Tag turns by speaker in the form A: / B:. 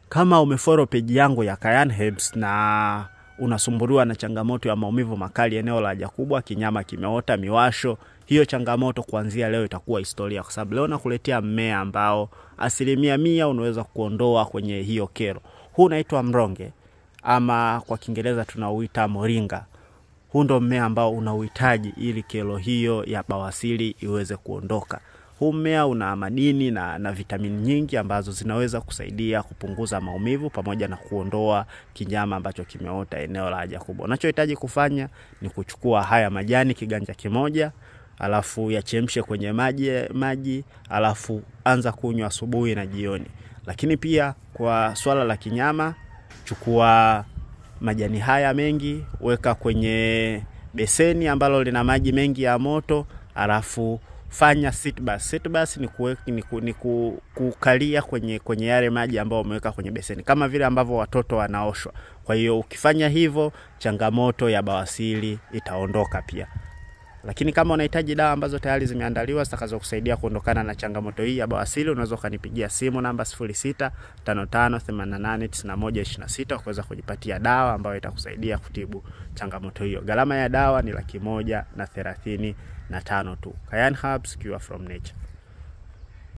A: Kama umefollow page yangu ya Kayhan Herbs na unasumbuliwa na changamoto ya maumivu makali eneo la haja kubwa, kinyama kimeota, miwasho, hiyo changamoto kuanzia leo itakuwa historia, kwa sababu leo nakuletea mmea ambao 100% unaweza kuondoa kwenye hiyo kero. Huu unaitwa mronge ama kwa Kiingereza tunauita moringa. Huu ndo mmea ambao unauhitaji ili kero hiyo ya bawasiri iweze kuondoka. Huu mmea una madini na vitamini nyingi ambazo zinaweza kusaidia kupunguza maumivu pamoja na kuondoa kinyama ambacho kimeota eneo la haja kubwa. Unachohitaji kufanya ni kuchukua haya majani kiganja kimoja, alafu yachemshe kwenye maji, alafu anza kunywa asubuhi na jioni. Lakini pia kwa swala la kinyama, chukua majani haya mengi, weka kwenye beseni ambalo lina maji mengi ya moto, alafu fanya sit bath. Sit bath ni kukalia kwenye yale maji ambayo umeweka kwenye beseni, kama vile ambavyo watoto wanaoshwa. Kwa hiyo ukifanya hivyo, changamoto ya bawasiri itaondoka pia. Lakini kama unahitaji dawa ambazo tayari zimeandaliwa zitakazokusaidia kuondokana na changamoto hii ya bawasiri, unaweza kunipigia simu namba 0655889126 kuweza kujipatia dawa ambayo itakusaidia kutibu changamoto hiyo. Gharama ya dawa ni 135,000 tu. Kayhan Herbs, cure from nature.